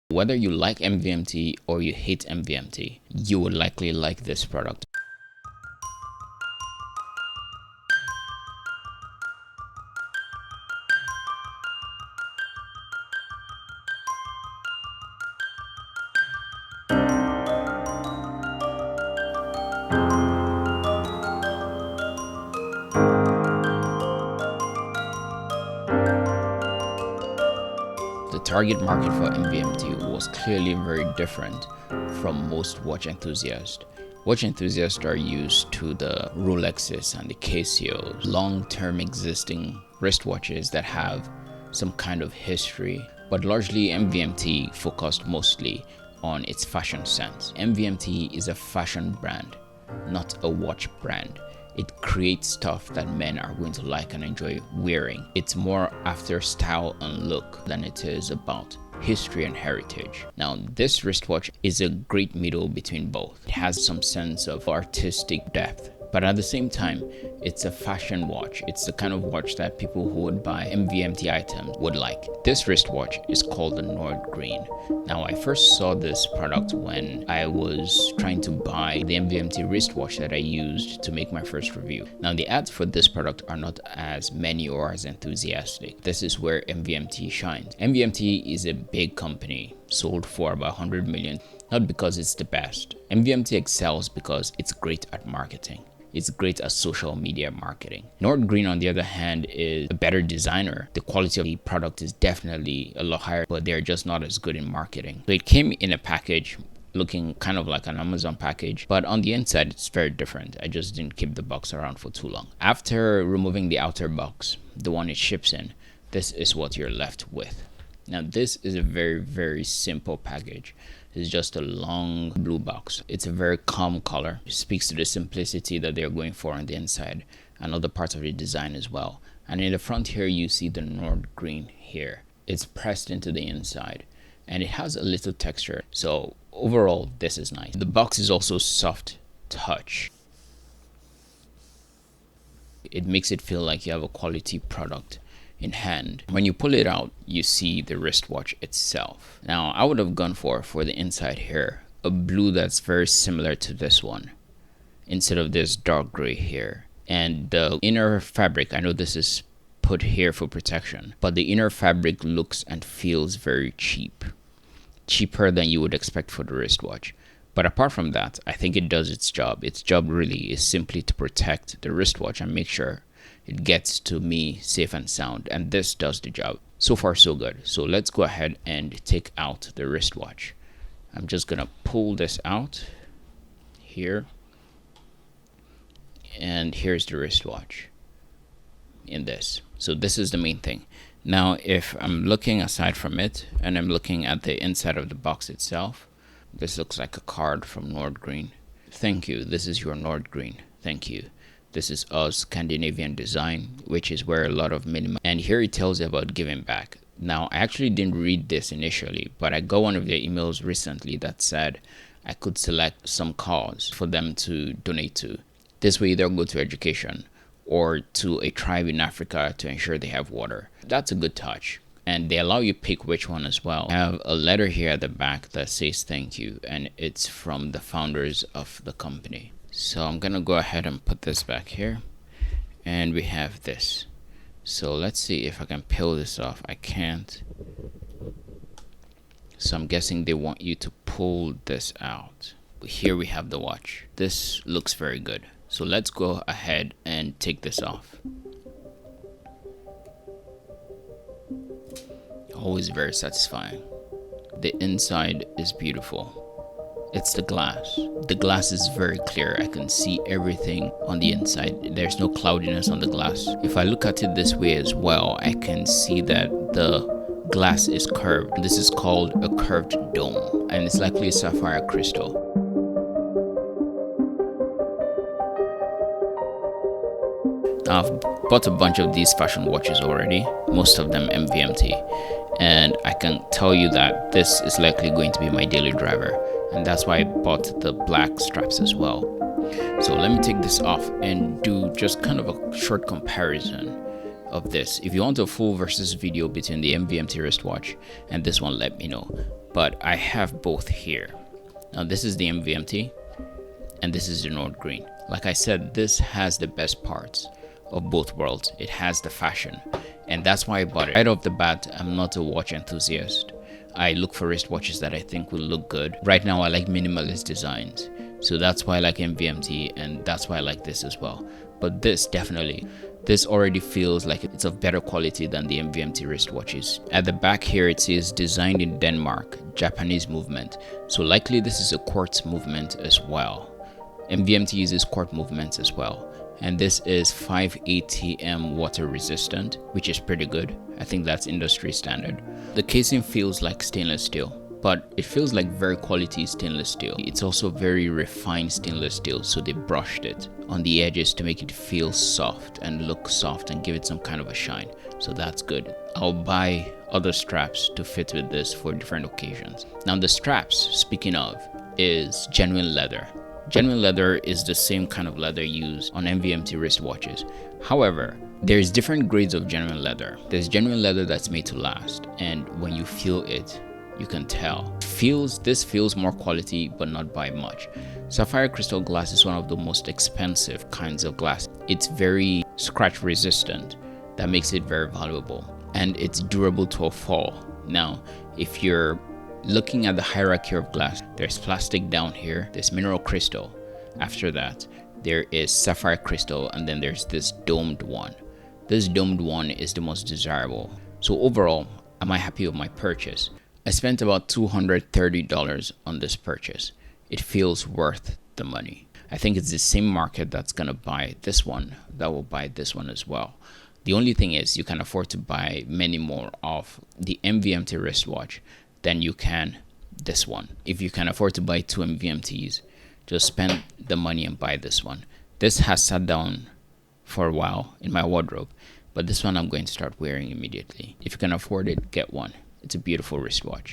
Whether you like MVMT or you hate MVMT, you would likely like this product. The target market for MVMT was clearly very different from most watch enthusiasts. Watch enthusiasts are used to the Rolexes and the Casios, long-term existing wristwatches that have some kind of history, but largely MVMT focused mostly on its fashion sense. MVMT is a fashion brand, not a watch brand. It creates stuff that men are going to like and enjoy wearing. It's more after style and look than it is about history and heritage. Now, this wristwatch is a great middle between both. It has some sense of artistic depth, but at the same time, it's a fashion watch. It's the kind of watch that people who would buy MVMT items would like. This wristwatch is called the Nordgreen. Now, I first saw this product when I was trying to buy the MVMT wristwatch that I used to make my first review. Now, the ads for this product are not as many or as enthusiastic. This is where MVMT shines. MVMT is a big company, sold for about 100 million, not because it's the best. MVMT excels because it's great at marketing. It's great at social media marketing. Nordgreen, on the other hand, is a better designer. The quality of the product is definitely a lot higher, but they're just not as good in marketing. So it came in a package looking kind of like an Amazon package, but on the inside, it's very different. I just didn't keep the box around for too long. After removing the outer box, the one it ships in, this is what you're left with. Now, this is a very, very simple package. It's just a long blue box. It's a very calm color. It speaks to the simplicity that they're going for on the inside and other parts of the design as well. And in the front here, you see the Nordgreen here. It's pressed into the inside and it has a little texture. So overall, this is nice. The box is also soft touch. It makes it feel like you have a quality product in hand. When you pull it out, you see the wristwatch itself. Now, I would have gone for the inside here, a blue that's very similar to this one, instead of this dark gray here. And the inner fabric, I know this is put here for protection, but the inner fabric looks and feels very cheap. Cheaper than you would expect for the wristwatch. But apart from that, I think it does its job. Its job really is simply to protect the wristwatch and make sure it gets to me safe and sound, and this does the job. So far, so good. So let's go ahead and take out the wristwatch. I'm just gonna pull this out here, and here's the wristwatch in this. So this is the main thing. Now, if I'm looking aside from it and I'm looking at the inside of the box itself, this looks like a card from Nordgreen. Thank you. This is your Nordgreen. Thank you. This is us Scandinavian design, which is where a lot of minimal. And here it tells you about giving back. Now, I actually didn't read this initially, but I got one of their emails recently that said I could select some cause for them to donate to. This will either go to education or to a tribe in Africa to ensure they have water. That's a good touch. And they allow you to pick which one as well. I have a letter here at the back that says thank you, and it's from the founders of the company. So I'm gonna go ahead and put this back here, and we have this. So let's see if I can peel this off. I can't. So I'm guessing they want you to pull this out. Here we have the watch. This looks very good. So let's go ahead and take this off. Always very satisfying. The inside is beautiful. It's the glass. The glass is very clear. I can see everything on the inside. There's no cloudiness on the glass. If I look at it this way as well, I can see that the glass is curved. This is called a curved dome, and it's likely a sapphire crystal. Now, I've bought a bunch of these fashion watches already, most of them MVMT, and I can tell you that this is likely going to be my daily driver. And that's why I bought the black straps as well. So let me take this off and do just kind of a short comparison of this. If you want a full versus video between the MVMT wristwatch and this one, let me know. but I have both here. Now this is the MVMT and this is the Nordgreen. Like I said, this has the best parts of both worlds. It has the fashion, and that's why I bought it. Right off the bat, I'm not a watch enthusiast. I look for wristwatches that I think will look good. Right now I like minimalist designs, so that's why I like MVMT, and that's why I like this as well. But this definitely, this already feels like it's of better quality than the MVMT wristwatches. At the back here it says designed in Denmark, Japanese movement, so likely this is a quartz movement as well. MVMT uses quartz movements as well, and this is 5 ATM water resistant, which is pretty good. I think that's industry standard. The casing feels like stainless steel, but it feels like very quality stainless steel. It's also very refined stainless steel, so they brushed it on the edges to make it feel soft and look soft and give it some kind of a shine, so that's good. I'll buy other straps to fit with this for different occasions. Now the straps, speaking of, is genuine leather. Genuine leather is the same kind of leather used on MVMT wristwatches. However, there's different grades of genuine leather. There's genuine leather that's made to last, and when you feel it, you can tell. This feels more quality, but not by much. Sapphire Crystal glass is one of the most expensive kinds of glass. It's very scratch resistant. That makes it very valuable, and it's durable to a fall. Now, if you're looking at the hierarchy of glass, there's plastic down here, there's mineral crystal. After that, there is sapphire crystal, and then there's this domed one. This domed one is the most desirable. So overall, am I happy with my purchase? I spent about $230 on this purchase. It feels worth the money. I think it's the same market that's gonna buy this one that will buy this one as well. The only thing is you can afford to buy many more of the MVMT wristwatch than you can this one. If you can afford to buy 2 MVMTs, just spend the money and buy this one. This has sat down for a while in my wardrobe, but this one I'm going to start wearing immediately. If you can afford it, get one. It's a beautiful wristwatch.